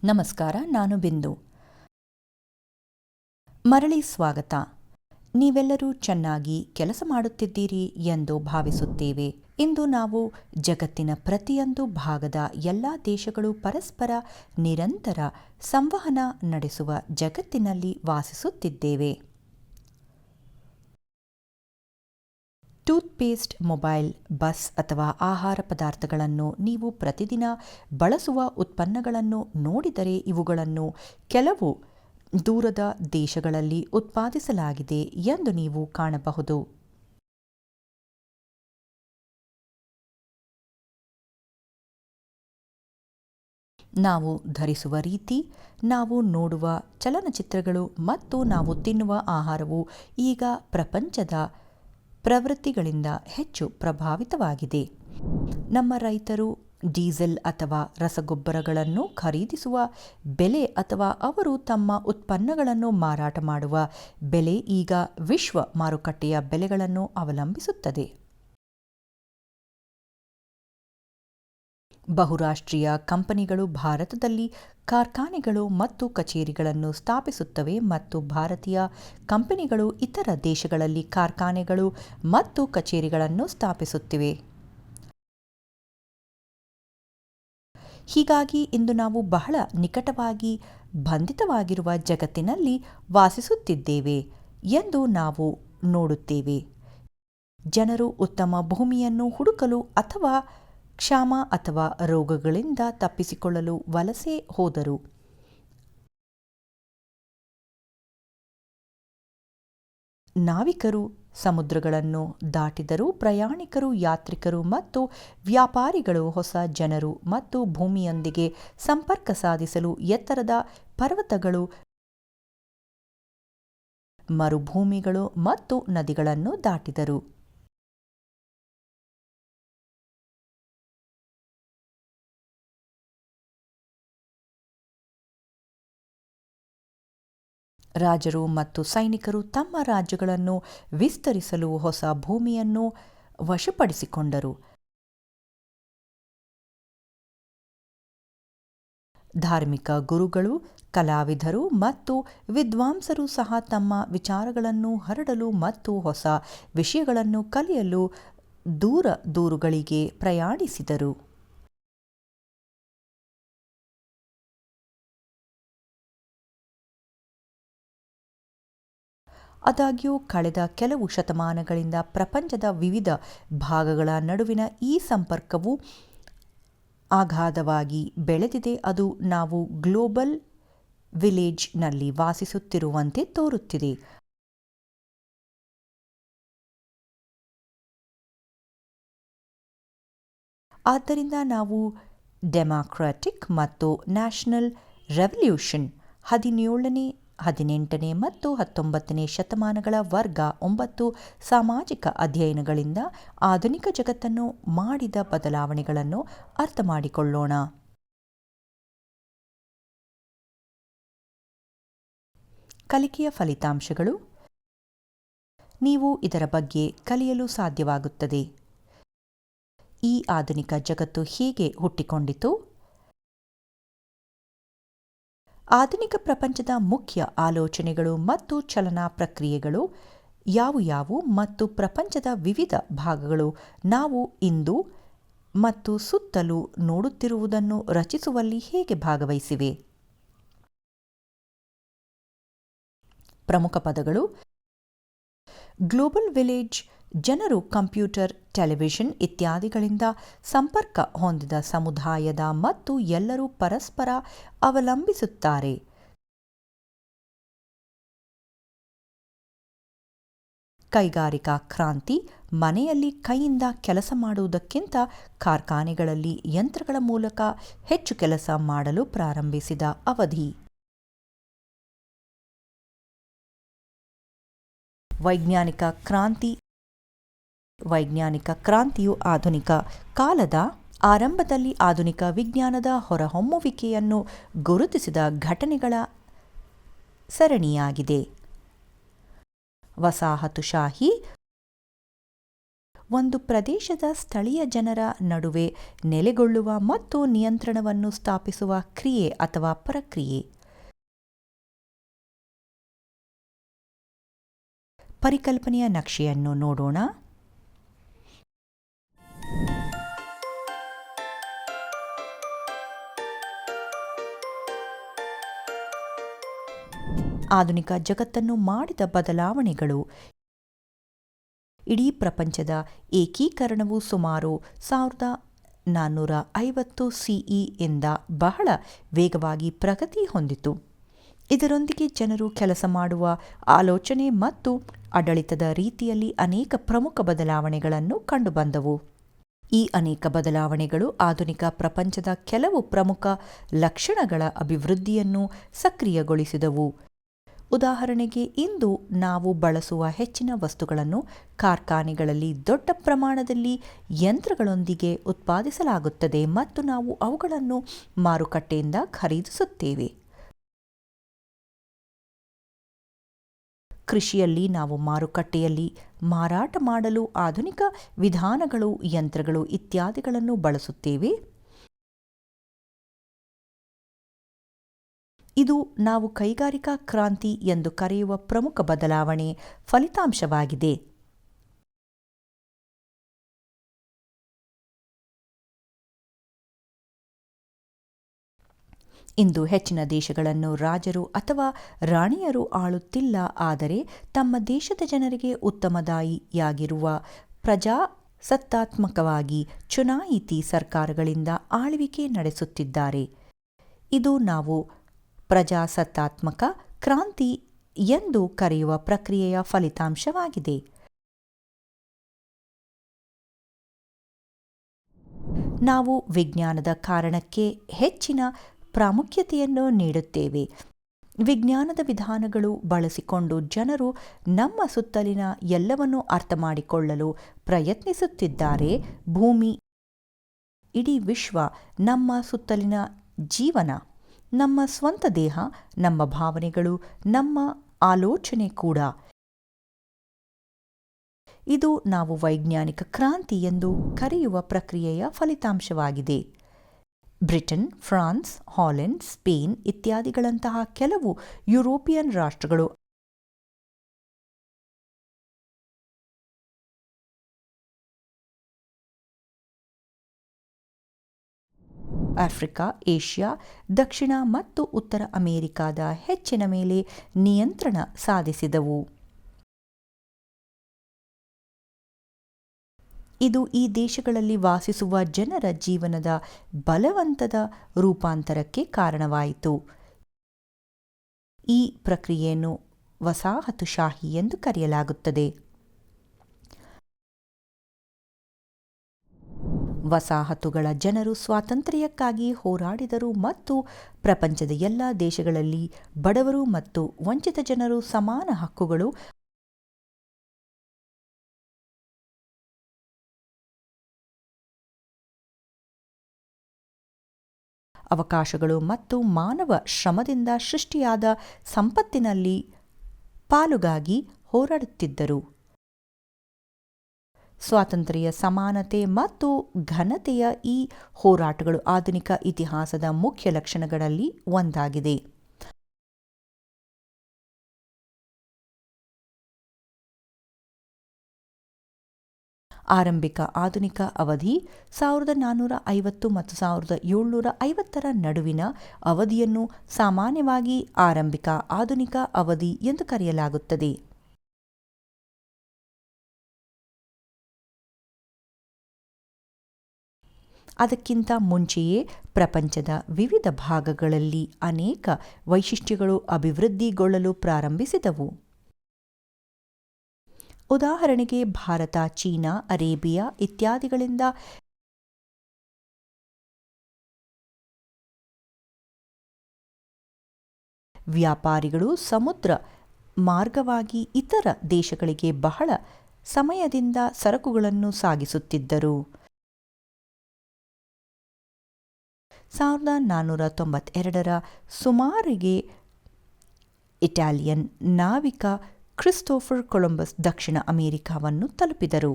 ನಮಸ್ಕಾರ, ನಾನು ಬಿಂದು. ಮರಳಿ ಸ್ವಾಗತ. ನೀವೆಲ್ಲರೂ ಚೆನ್ನಾಗಿ ಕೆಲಸ ಮಾಡುತ್ತಿದ್ದೀರಿ ಎಂದು ಭಾವಿಸುತ್ತೇವೆ. ಇಂದು ನಾವು ಜಗತ್ತಿನ ಪ್ರತಿಯೊಂದು ಭಾಗದ ಎಲ್ಲ ದೇಶಗಳು ಪರಸ್ಪರ ನಿರಂತರ ಸಂವಹನ ನಡೆಸುವ ಜಗತ್ತಿನಲ್ಲಿ ವಾಸಿಸುತ್ತಿದ್ದೇವೆ. ಟೂತ್ಪೇಸ್ಟ್, ಮೊಬೈಲ್, ಬಸ್ ಅಥವಾ ಆಹಾರ ಪದಾರ್ಥಗಳನ್ನು ನೀವು ಪ್ರತಿದಿನ ಬಳಸುವ ಉತ್ಪನ್ನಗಳನ್ನು ನೋಡಿದರೆ ಇವುಗಳನ್ನು ಕೆಲವು ದೂರದ ದೇಶಗಳಲ್ಲಿ ಉತ್ಪಾದಿಸಲಾಗಿದೆ ಎಂದು ನೀವು ಕಾಣಬಹುದು. ನಾವು ಧರಿಸುವ ರೀತಿ, ನಾವು ನೋಡುವ ಚಲನಚಿತ್ರಗಳು ಮತ್ತು ನಾವು ತಿನ್ನುವ ಆಹಾರವು ಈಗ ಪ್ರಪಂಚದ ಪ್ರವೃತ್ತಿಗಳಿಂದ ಹೆಚ್ಚು ಪ್ರಭಾವಿತವಾಗಿದೆ. ನಮ್ಮ ರೈತರು ಡೀಸೆಲ್ ಅಥವಾ ರಸಗೊಬ್ಬರಗಳನ್ನು ಖರೀದಿಸುವ ಬೆಲೆ ಅಥವಾ ಅವರು ತಮ್ಮ ಉತ್ಪನ್ನಗಳನ್ನು ಮಾರಾಟ ಮಾಡುವ ಬೆಲೆ ಈಗ ವಿಶ್ವ ಮಾರುಕಟ್ಟೆಯ ಬೆಲೆಗಳನ್ನು ಅವಲಂಬಿಸುತ್ತದೆ. ಬಹುರಾಷ್ಟ್ರೀಯ ಕಂಪನಿಗಳು ಭಾರತದಲ್ಲಿ ಕಾರ್ಖಾನೆಗಳು ಮತ್ತು ಕಚೇರಿಗಳನ್ನು ಸ್ಥಾಪಿಸುತ್ತವೆ ಮತ್ತು ಭಾರತೀಯ ಕಂಪನಿಗಳು ಇತರ ದೇಶಗಳಲ್ಲಿ ಕಾರ್ಖಾನೆಗಳು ಮತ್ತು ಕಚೇರಿಗಳನ್ನು ಸ್ಥಾಪಿಸುತ್ತಿವೆ. ಹೀಗಾಗಿ ಇಂದು ನಾವು ಬಹಳ ನಿಕಟವಾಗಿ ಬಂಧಿತವಾಗಿರುವ ಜಗತ್ತಿನಲ್ಲಿ ವಾಸಿಸುತ್ತಿದ್ದೇವೆ ಎಂದು ನಾವು ನೋಡುತ್ತೇವೆ. ಜನರು ಉತ್ತಮ ಭೂಮಿಯನ್ನು ಹುಡುಕಲು ಅಥವಾ ಕ್ಷಾಮ ಅಥವಾ ರೋಗಗಳಿಂದ ತಪ್ಪಿಸಿಕೊಳ್ಳಲು ವಲಸೆ ಹೋದರು. ನಾವಿಕರು ಸಮುದ್ರಗಳನ್ನು ದಾಟಿದರು. ಪ್ರಯಾಣಿಕರು, ಯಾತ್ರಿಕರು ಮತ್ತು ವ್ಯಾಪಾರಿಗಳು ಹೊಸ ಜನರು ಮತ್ತು ಭೂಮಿಯೊಂದಿಗೆ ಸಂಪರ್ಕ ಸಾಧಿಸಲು ಎತ್ತರದ ಪರ್ವತಗಳು, ಮರುಭೂಮಿಗಳು ಮತ್ತು ನದಿಗಳನ್ನು ದಾಟಿದರು. ರಾಜರು ಮತ್ತು ಸೈನಿಕರು ತಮ್ಮ ರಾಜ್ಯಗಳನ್ನು ವಿಸ್ತರಿಸಲು ಹೊಸ ಭೂಮಿಯನ್ನು ವಶಪಡಿಸಿಕೊಂಡರು. ಧಾರ್ಮಿಕ ಗುರುಗಳು, ಕಲಾವಿದರು ಮತ್ತು ವಿದ್ವಾಂಸರು ಸಹ ತಮ್ಮ ವಿಚಾರಗಳನ್ನು ಹರಡಲು ಮತ್ತು ಹೊಸ ವಿಷಯಗಳನ್ನು ಕಲಿಯಲು ದೂರುಗಳಿಗೆ ಪ್ರಯಾಣಿಸಿದರು. ಆದಾಗ್ಯೂ ಕಳೆದ ಕೆಲವು ಶತಮಾನಗಳಿಂದ ಪ್ರಪಂಚದ ವಿವಿಧ ಭಾಗಗಳ ನಡುವಿನ ಈ ಸಂಪರ್ಕವು ಅಗಾಧವಾಗಿ ಬೆಳೆದಿದೆ. ಅದು ನಾವು ಗ್ಲೋಬಲ್ ವಿಲೇಜ್ನಲ್ಲಿ ವಾಸಿಸುತ್ತಿರುವಂತೆ ತೋರುತ್ತಿದೆ. ಆದ್ದರಿಂದ ನಾವು ಡೆಮಾಕ್ರಾಟಿಕ್ ಮತ್ತು ನ್ಯಾಷನಲ್ ರೆವಲ್ಯೂಷನ್ 17ನೇ, 18ನೇ ಮತ್ತು 19ನೇ ಶತಮಾನಗಳ ವರ್ಗ 9 ಸಾಮಾಜಿಕ ಅಧ್ಯಯನಗಳಿಂದ ಆಧುನಿಕ ಜಗತ್ತನ್ನು ಮಾಡಿದ ಬದಲಾವಣೆಗಳನ್ನು ಅರ್ಥಮಾಡಿಕೊಳ್ಳೋಣ. ಕಲಿಕೆಯ ಫಲಿತಾಂಶಗಳು. ನೀವು ಇದರ ಬಗ್ಗೆ ಕಲಿಯಲು ಸಾಧ್ಯವಾಗುತ್ತದೆ. ಈ ಆಧುನಿಕ ಜಗತ್ತು ಹೇಗೆ ಹುಟ್ಟಿಕೊಂಡಿತು? ಆಧುನಿಕ ಪ್ರಪಂಚದ ಮುಖ್ಯ ಆಲೋಚನೆಗಳು ಮತ್ತು ಚಲನಾ ಪ್ರಕ್ರಿಯೆಗಳು ಯಾವುವು ಮತ್ತು ಪ್ರಪಂಚದ ವಿವಿಧ ಭಾಗಗಳು ನಾವು ಇಂದು ಮತ್ತು ಸುತ್ತಲೂ ನೋಡುತ್ತಿರುವುದನ್ನು ರಚಿಸುವಲ್ಲಿ ಹೇಗೆ ಭಾಗವಹಿಸಿವೆ? ಪ್ರಮುಖ ಪದಗಳು: ಗ್ಲೋಬಲ್ ವಿಲೇಜ್, ಜನರು ಕಂಪ್ಯೂಟರ್, ಟೆಲಿವಿಷನ್ ಇತ್ಯಾದಿಗಳಿಂದ ಸಂಪರ್ಕ ಹೊಂದಿದ ಸಮುದಾಯದ ಮತ್ತು ಎಲ್ಲರೂ ಪರಸ್ಪರ ಅವಲಂಬಿಸುತ್ತಾರೆ. ಕೈಗಾರಿಕಾ ಕ್ರಾಂತಿ, ಮನೆಯಲ್ಲಿ ಕೈಯಿಂದ ಕೆಲಸ ಮಾಡುವುದಕ್ಕಿಂತ ಕಾರ್ಖಾನೆಗಳಲ್ಲಿ ಯಂತ್ರಗಳ ಮೂಲಕ ಹೆಚ್ಚು ಕೆಲಸ ಮಾಡಲು ಪ್ರಾರಂಭಿಸಿದ ಅವಧಿ. ವೈಜ್ಞಾನಿಕ ಕ್ರಾಂತಿ. ವೈಜ್ಞಾನಿಕ ಕ್ರಾಂತಿಯು ಆಧುನಿಕ ಕಾಲದ ಆರಂಭದಲ್ಲಿ ಆಧುನಿಕ ವಿಜ್ಞಾನದ ಹೊರಹೊಮ್ಮುವಿಕೆಯನ್ನು ಗುರುತಿಸಿದ ಘಟನೆಗಳ ಸರಣಿಯಾಗಿದೆ. ವಸಾಹತುಶಾಹಿ. ಒಂದು ಪ್ರದೇಶದ ಸ್ಥಳೀಯ ಜನರ ನಡುವೆ ನೆಲೆಗೊಳ್ಳುವ ಮತ್ತು ನಿಯಂತ್ರಣವನ್ನು ಸ್ಥಾಪಿಸುವ ಕ್ರಿಯೆ ಅಥವಾ ಪ್ರಕ್ರಿಯೆ. ಪರಿಕಲ್ಪನೆಯ ನಕ್ಷೆಯನ್ನು ನೋಡೋಣ. ಆಧುನಿಕ ಜಗತ್ತನ್ನು ಮಾಡಿದ ಬದಲಾವಣೆಗಳು. ಇಡೀ ಪ್ರಪಂಚದ ಏಕೀಕರಣವು ಸುಮಾರು 1450 ಸಿಇ ಇಂದ ಬಹಳ ವೇಗವಾಗಿ ಪ್ರಗತಿ ಹೊಂದಿತು. ಇದರೊಂದಿಗೆ ಜನರು ಕೆಲಸ ಮಾಡುವ ಆಲೋಚನೆ ಮತ್ತು ಆಡಳಿತದ ರೀತಿಯಲ್ಲಿ ಅನೇಕ ಪ್ರಮುಖ ಬದಲಾವಣೆಗಳನ್ನು ಕಂಡುಬಂದವು. ಈ ಅನೇಕ ಬದಲಾವಣೆಗಳು ಆಧುನಿಕ ಪ್ರಪಂಚದ ಕೆಲವು ಪ್ರಮುಖ ಲಕ್ಷಣಗಳ ಅಭಿವೃದ್ಧಿಯನ್ನು ಸಕ್ರಿಯಗೊಳಿಸಿದವು. ಉದಾಹರಣೆಗೆ, ಇಂದು ನಾವು ಬಳಸುವ ಹೆಚ್ಚಿನ ವಸ್ತುಗಳನ್ನು ಕಾರ್ಖಾನೆಗಳಲ್ಲಿ ದೊಡ್ಡ ಪ್ರಮಾಣದಲ್ಲಿ ಯಂತ್ರಗಳೊಂದಿಗೆ ಉತ್ಪಾದಿಸಲಾಗುತ್ತದೆ ಮತ್ತು ನಾವು ಅವುಗಳನ್ನು ಮಾರುಕಟ್ಟೆಯಿಂದ ಖರೀದಿಸುತ್ತೇವೆ. ಕೃಷಿಯಲ್ಲಿ ನಾವು ಮಾರುಕಟ್ಟೆಯಲ್ಲಿ ಮಾರಾಟ ಮಾಡಲು ಆಧುನಿಕ ವಿಧಾನಗಳು, ಯಂತ್ರಗಳು ಇತ್ಯಾದಿಗಳನ್ನು ಬಳಸುತ್ತೇವೆ. ಇದು ನಾವು ಕೈಗಾರಿಕಾ ಕ್ರಾಂತಿ ಎಂದು ಕರೆಯುವ ಪ್ರಮುಖ ಬದಲಾವಣೆ ಫಲಿತಾಂಶವಾಗಿದೆ. ಇಂದು ಹೆಚ್ಚಿನ ದೇಶಗಳನ್ನು ರಾಜರು ಅಥವಾ ರಾಣಿಯರು ಆಳುತ್ತಿಲ್ಲ, ಆದರೆ ತಮ್ಮ ದೇಶದ ಜನರಿಗೆ ಉತ್ತಮದಾಯಿಯಾಗಿರುವ ಪ್ರಜಾಸತ್ತಾತ್ಮಕವಾಗಿ ಚುನಾಯಿತ ಸರ್ಕಾರಗಳಿಂದ ಆಳ್ವಿಕೆ ನಡೆಸುತ್ತಿದ್ದಾರೆ. ಇದು ನಾವು ಪ್ರಜಾಸತ್ತಾತ್ಮಕ ಕ್ರಾಂತಿ ಎಂದು ಕರೆಯುವ ಪ್ರಕ್ರಿಯೆಯ ಫಲಿತಾಂಶವಾಗಿದೆ. ನಾವು ವಿಜ್ಞಾನದ ಕಾರಣಕ್ಕೆ ಹೆಚ್ಚಿನ ಪ್ರಾಮುಖ್ಯತೆಯನ್ನು ನೀಡುತ್ತೇವೆ. ವಿಜ್ಞಾನದ ವಿಧಾನಗಳು ಬಳಸಿಕೊಂಡು ಜನರು ನಮ್ಮ ಸುತ್ತಲಿನ ಎಲ್ಲವನ್ನೂ ಅರ್ಥಮಾಡಿಕೊಳ್ಳಲು ಪ್ರಯತ್ನಿಸುತ್ತಿದ್ದಾರೆ. ಭೂಮಿ, ಇಡೀ ವಿಶ್ವ, ನಮ್ಮ ಸುತ್ತಲಿನ ಜೀವನ, ನಮ್ಮ ಸ್ವಂತ ದೇಹ, ನಮ್ಮ ಭಾವನೆಗಳು, ನಮ್ಮ ಆಲೋಚನೆ ಕೂಡ. ಇದು ನಾವು ವೈಜ್ಞಾನಿಕ ಕ್ರಾಂತಿ ಎಂದು ಕರೆಯುವ ಪ್ರಕ್ರಿಯೆಯ ಫಲಿತಾಂಶವಾಗಿದೆ. ಬ್ರಿಟನ್, ಫ್ರಾನ್ಸ್, ಹಾಲೆಂಡ್, ಸ್ಪೇನ್ ಇತ್ಯಾದಿಗಳಂತಹ ಕೆಲವು ಯುರೋಪಿಯನ್ ರಾಷ್ಟ್ರಗಳು ಆಫ್ರಿಕಾ, ಏಷ್ಯಾ, ದಕ್ಷಿಣ ಮತ್ತು ಉತ್ತರ ಅಮೆರಿಕಾದ ಹೆಚ್ಚಿನ ಮೇಲೆ ನಿಯಂತ್ರಣ ಸಾಧಿಸಿದವು. ಇದು ಈ ದೇಶಗಳಲ್ಲಿ ವಾಸಿಸುವ ಜನರ ಜೀವನದ ಬಲವಂತದ ರೂಪಾಂತರಕ್ಕೆ ಕಾರಣವಾಯಿತು. ಈ ಪ್ರಕ್ರಿಯೆಯನ್ನು ವಸಾಹತುಶಾಹಿ ಎಂದು ಕರೆಯಲಾಗುತ್ತದೆ. ವಸಾಹತುಗಳ ಜನರು ಸ್ವಾತಂತ್ರ್ಯಕ್ಕಾಗಿ ಹೋರಾಡಿದರು ಮತ್ತು ಪ್ರಪಂಚದ ಎಲ್ಲ ದೇಶಗಳಲ್ಲಿ ಬಡವರು ಮತ್ತು ವಂಚಿತ ಜನರು ಸಮಾನ ಹಕ್ಕುಗಳು, ಅವಕಾಶಗಳು ಮತ್ತು ಮಾನವ ಶ್ರಮದಿಂದ ಸೃಷ್ಟಿಯಾದ ಸಂಪತ್ತಿನಲ್ಲಿ ಪಾಲುಗಾಗಿ ಹೋರಾಡುತ್ತಿದ್ದರು. ಸ್ವಾತಂತ್ರ್ಯ, ಸಮಾನತೆ ಮತ್ತು ಘನತೆಯ ಈ ಹೋರಾಟಗಳು ಆಧುನಿಕ ಇತಿಹಾಸದ ಮುಖ್ಯ ಲಕ್ಷಣಗಳಲ್ಲಿ ಒಂದಾಗಿದೆ. ಆರಂಭಿಕ ಆಧುನಿಕ ಅವಧಿ 1450 ಮತ್ತು 1750ರ ನಡುವಿನ ಅವಧಿಯನ್ನು ಸಾಮಾನ್ಯವಾಗಿ ಆರಂಭಿಕ ಆಧುನಿಕ ಅವಧಿ ಎಂದು ಕರೆಯಲಾಗುತ್ತದೆ. ಅದಕ್ಕಿಂತ ಮುಂಚೆಯೇ ಪ್ರಪಂಚದ ವಿವಿಧ ಭಾಗಗಳಲ್ಲಿ ಅನೇಕ ವೈಶಿಷ್ಟ್ಯಗಳು ಅಭಿವೃದ್ಧಿಗೊಳ್ಳಲು ಪ್ರಾರಂಭಿಸಿದವು. ಉದಾಹರಣೆಗೆ, ಭಾರತ, ಚೀನಾ, ಅರೇಬಿಯಾ ಇತ್ಯಾದಿಗಳಿಂದ ವ್ಯಾಪಾರಿಗಳು ಸಮುದ್ರ ಮಾರ್ಗವಾಗಿ ಇತರ ದೇಶಗಳಿಗೆ ಬಹಳ ಸಮಯದಿಂದ ಸರಕುಗಳನ್ನು ಸಾಗಿಸುತ್ತಿದ್ದರು. 1492ರ ಸುಮಾರಿಗೆ ಇಟಾಲಿಯನ್ ನಾವಿಕ ಕ್ರಿಸ್ಟೋಫರ್ ಕೊಲಂಬಸ್ ದಕ್ಷಿಣ ಅಮೆರಿಕಾವನ್ನು ತಲುಪಿದರು.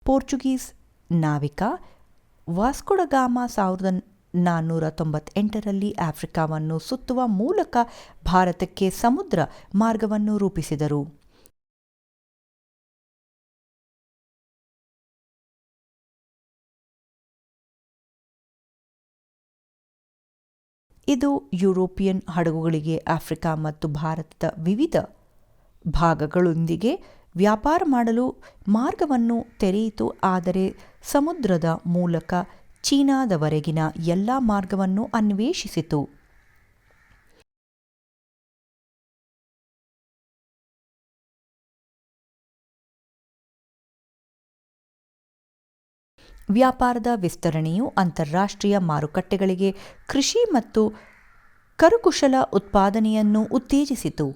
ಪೋರ್ಚುಗೀಸ್ ನಾವಿಕ ವಾಸ್ಕೋ ಡ ಗಾಮ 1498ರಲ್ಲಿ ಆಫ್ರಿಕಾವನ್ನು ಸುತ್ತುವ ಮೂಲಕ ಭಾರತಕ್ಕೆ ಸಮುದ್ರ ಮಾರ್ಗವನ್ನು ರೂಪಿಸಿದರು. ಇದು ಯುರೋಪಿಯನ್ ಹಡಗುಗಳಿಗೆ ಆಫ್ರಿಕಾ ಮತ್ತು ಭಾರತದ ವಿವಿಧ ಭಾಗಗಳೊಂದಿಗೆ ವ್ಯಾಪಾರ ಮಾಡಲು ಮಾರ್ಗವನ್ನು ತೆರೆಯಿತು, ಆದರೆ ಸಮುದ್ರದ ಮೂಲಕ ಚೀನಾದವರೆಗಿನ ಎಲ್ಲ ಮಾರ್ಗವನ್ನು ಅನ್ವೇಷಿಸಿತು. ವ್ಯಾಪಾರದ ವಿಸ್ತರಣೆಯು ಅಂತಾರಾಷ್ಟ್ರೀಯ ಮಾರುಕಟ್ಟೆಗಳಿಗೆ ಕೃಷಿ ಮತ್ತು ಕರಕುಶಲ ಉತ್ಪಾದನೆಯನ್ನು ಉತ್ತೇಜಿಸಿತು.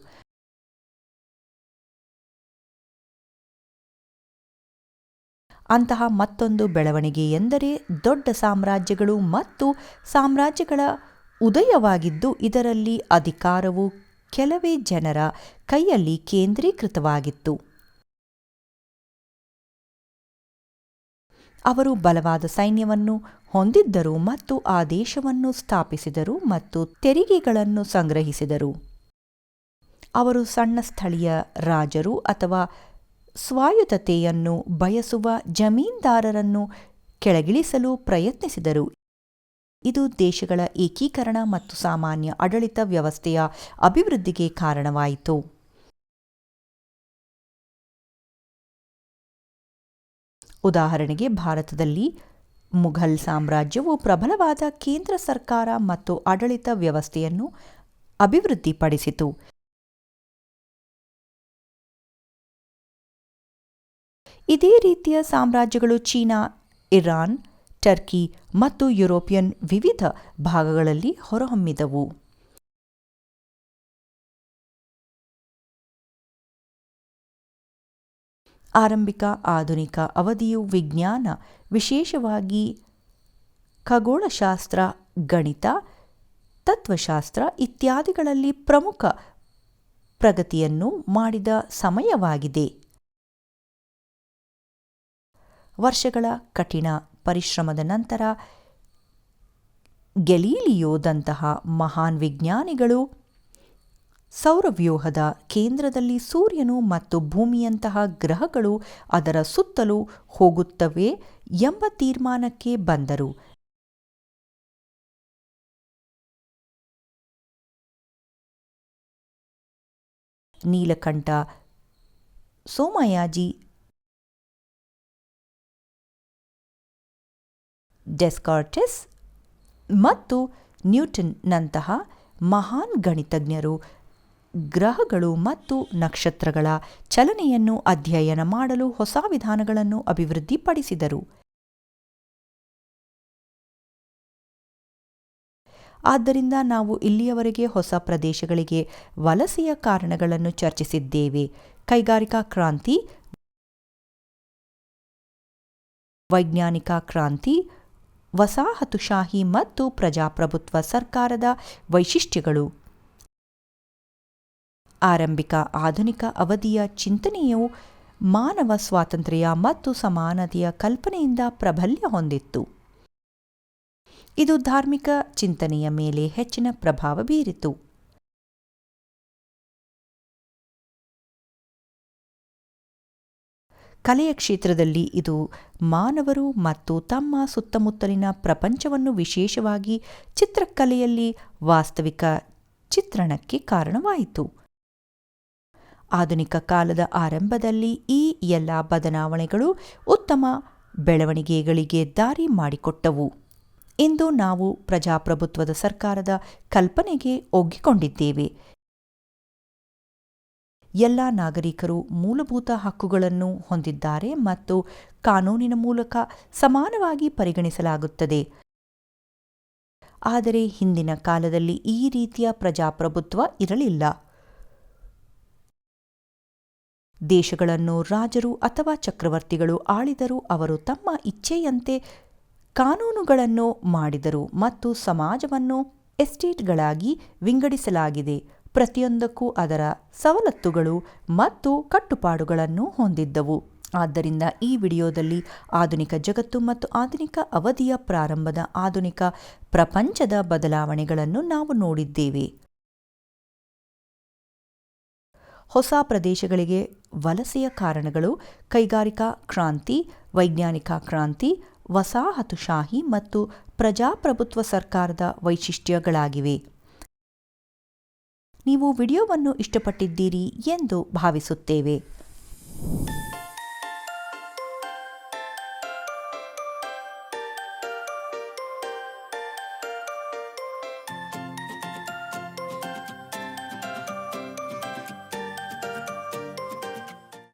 ಅಂತಹ ಮತ್ತೊಂದು ಬೆಳವಣಿಗೆ ಎಂದರೆ ದೊಡ್ಡ ಸಾಮ್ರಾಜ್ಯಗಳು ಮತ್ತು ಸಾಮ್ರಾಜ್ಯಗಳ ಉದಯವಾಗಿದ್ದು, ಇದರಲ್ಲಿ ಅಧಿಕಾರವು ಕೆಲವೇ ಜನರ ಕೈಯಲ್ಲಿ ಕೇಂದ್ರೀಕೃತವಾಗಿತ್ತು. ಅವರು ಬಲವಾದ ಸೈನ್ಯವನ್ನು ಹೊಂದಿದ್ದರು ಮತ್ತು ಆ ದೇಶವನ್ನು ಸ್ಥಾಪಿಸಿದರು ಮತ್ತು ತೆರಿಗೆಗಳನ್ನು ಸಂಗ್ರಹಿಸಿದರು. ಅವರು ಸಣ್ಣ ಸ್ಥಳೀಯ ರಾಜರು ಅಥವಾ ಸ್ವಾಯತ್ತತೆಯನ್ನು ಬಯಸುವ ಜಮೀನ್ದಾರರನ್ನು ಕೆಳಗಿಳಿಸಲು ಪ್ರಯತ್ನಿಸಿದರು. ಇದು ದೇಶಗಳ ಏಕೀಕರಣ ಮತ್ತು ಸಾಮಾನ್ಯ ಆಡಳಿತ ವ್ಯವಸ್ಥೆಯ ಅಭಿವೃದ್ಧಿಗೆ ಕಾರಣವಾಯಿತು. ಉದಾಹರಣೆಗೆ, ಭಾರತದಲ್ಲಿ ಮುಘಲ್ ಸಾಮ್ರಾಜ್ಯವು ಪ್ರಬಲವಾದ ಕೇಂದ್ರ ಸರ್ಕಾರ ಮತ್ತು ಆಡಳಿತ ವ್ಯವಸ್ಥೆಯನ್ನು ಅಭಿವೃದ್ಧಿಪಡಿಸಿತು. ಇದೇ ರೀತಿಯ ಸಾಮ್ರಾಜ್ಯಗಳು ಚೀನಾ, ಇರಾನ್, ಟರ್ಕಿ ಮತ್ತು ಯುರೋಪಿಯನ್ ವಿವಿಧ ಭಾಗಗಳಲ್ಲಿ ಹೊರಹೊಮ್ಮಿದವು. ಆರಂಭಿಕ ಆಧುನಿಕ ಅವಧಿಯು ವಿಜ್ಞಾನ, ವಿಶೇಷವಾಗಿ ಖಗೋಳಶಾಸ್ತ್ರ, ಗಣಿತ, ತತ್ವಶಾಸ್ತ್ರ ಇತ್ಯಾದಿಗಳಲ್ಲಿ ಪ್ರಮುಖ ಪ್ರಗತಿಯನ್ನು ಮಾಡಿದ ಸಮಯವಾಗಿದೆ. ವರ್ಷಗಳ ಕಠಿಣ ಪರಿಶ್ರಮದ ನಂತರ ಗೆಲೀಲಿಯೋದಂತಹ ಮಹಾನ್ ವಿಜ್ಞಾನಿಗಳು ಸೌರವ್ಯೂಹದ ಕೇಂದ್ರದಲ್ಲಿ ಸೂರ್ಯನು ಮತ್ತು ಭೂಮಿಯಂತಹ ಗ್ರಹಗಳು ಅದರ ಸುತ್ತಲೂ ಹೋಗುತ್ತವೆ ಎಂಬ ತೀರ್ಮಾನಕ್ಕೆ ಬಂದರು. ನೀಲಕಂಠ ಸೋಮಯಾಜಿ, ಡೆಸ್ಕಾರ್ಟೆಸ್ ಮತ್ತು ನ್ಯೂಟನ್ ನಂತಹ ಮಹಾನ್ ಗಣಿತಜ್ಞರು ಗ್ರಹಗಳು ಮತ್ತು ನಕ್ಷತ್ರಗಳ ಚಲನೆಯನ್ನು ಅಧ್ಯಯನ ಮಾಡಲು ಹೊಸ ವಿಧಾನಗಳನ್ನು ಅಭಿವೃದ್ಧಿಪಡಿಸಿದರು. ಆದ್ದರಿಂದ ನಾವು ಇಲ್ಲಿಯವರೆಗೆ ಹೊಸ ಪ್ರದೇಶಗಳಿಗೆ ವಲಸೆಯ ಕಾರಣಗಳನ್ನು ಚರ್ಚಿಸಿದ್ದೇವೆ. ಕೈಗಾರಿಕಾ ಕ್ರಾಂತಿ, ವೈಜ್ಞಾನಿಕ ಕ್ರಾಂತಿ, ವಸಾಹತುಶಾಹಿ ಮತ್ತು ಪ್ರಜಾಪ್ರಭುತ್ವ ಸರ್ಕಾರದ ವೈಶಿಷ್ಟ್ಯಗಳು. ಆರಂಭಿಕ ಆಧುನಿಕ ಅವಧಿಯ ಚಿಂತನೆಯು ಮಾನವ ಸ್ವಾತಂತ್ರ್ಯ ಮತ್ತು ಸಮಾನತೆಯ ಕಲ್ಪನೆಯಿಂದ ಪ್ರಾಬಲ್ಯ ಹೊಂದಿತ್ತು. ಇದು ಧಾರ್ಮಿಕ ಚಿಂತನೆಯ ಮೇಲೆ ಹೆಚ್ಚಿನ ಪ್ರಭಾವ ಬೀರಿತು. ಕಲೆಯ ಕ್ಷೇತ್ರದಲ್ಲಿ ಇದು ಮಾನವರು ಮತ್ತು ತಮ್ಮ ಸುತ್ತಮುತ್ತಲಿನ ಪ್ರಪಂಚವನ್ನು, ವಿಶೇಷವಾಗಿ ಚಿತ್ರಕಲೆಯಲ್ಲಿ ವಾಸ್ತವಿಕ ಚಿತ್ರಣಕ್ಕೆ ಕಾರಣವಾಯಿತು. ಆಧುನಿಕ ಕಾಲದ ಆರಂಭದಲ್ಲಿ ಈ ಎಲ್ಲ ಬದಲಾವಣೆಗಳು ಉತ್ತಮ ಬೆಳವಣಿಗೆಗಳಿಗೆ ದಾರಿ ಮಾಡಿಕೊಟ್ಟವು. ಇಂದು ನಾವು ಪ್ರಜಾಪ್ರಭುತ್ವದ ಸರ್ಕಾರದ ಕಲ್ಪನೆಗೆ ಒಗ್ಗಿಕೊಂಡಿದ್ದೇವೆ. ಎಲ್ಲ ನಾಗರಿಕರು ಮೂಲಭೂತ ಹಕ್ಕುಗಳನ್ನು ಹೊಂದಿದ್ದಾರೆ ಮತ್ತು ಕಾನೂನಿನ ಮೂಲಕ ಸಮಾನವಾಗಿ ಪರಿಗಣಿಸಲಾಗುತ್ತದೆ. ಆದರೆ ಹಿಂದಿನ ಕಾಲದಲ್ಲಿ ಈ ರೀತಿಯ ಪ್ರಜಾಪ್ರಭುತ್ವ ಇರಲಿಲ್ಲ. ದೇಶಗಳನ್ನು ರಾಜರು ಅಥವಾ ಚಕ್ರವರ್ತಿಗಳು ಆಳಿದರು. ಅವರು ತಮ್ಮ ಇಚ್ಛೆಯಂತೆ ಕಾನೂನುಗಳನ್ನು ಮಾಡಿದರು ಮತ್ತು ಸಮಾಜವನ್ನು ಎಸ್ಟೇಟ್ಗಳಾಗಿ ವಿಂಗಡಿಸಲಾಗಿದೆ, ಪ್ರತಿಯೊಂದಕ್ಕೂ ಅದರ ಸವಲತ್ತುಗಳು ಮತ್ತು ಕಟ್ಟುಪಾಡುಗಳನ್ನು ಹೊಂದಿದ್ದವು. ಆದ್ದರಿಂದ ಈ ವಿಡಿಯೋದಲ್ಲಿ ಆಧುನಿಕ ಜಗತ್ತು ಮತ್ತು ಆಧುನಿಕ ಅವಧಿಯ ಪ್ರಾರಂಭದ ಆಧುನಿಕ ಪ್ರಪಂಚದ ಬದಲಾವಣೆಗಳನ್ನು ನಾವು ನೋಡಿದ್ದೇವೆ. ಹೊಸ ಪ್ರದೇಶಗಳಿಗೆ ವಲಸೆಯ ಕಾರಣಗಳು ಕೈಗಾರಿಕಾ ಕ್ರಾಂತಿ, ವೈಜ್ಞಾನಿಕ ಕ್ರಾಂತಿ, ವಸಾಹತುಶಾಹಿ ಮತ್ತು ಪ್ರಜಾಪ್ರಭುತ್ವ ಸರ್ಕಾರದ ವೈಶಿಷ್ಟ್ಯಗಳಾಗಿವೆ. ನೀವು ವಿಡಿಯೋವನ್ನು ಇಷ್ಟಪಟ್ಟಿದ್ದೀರಿ ಎಂದು ಭಾವಿಸುತ್ತೇವೆ.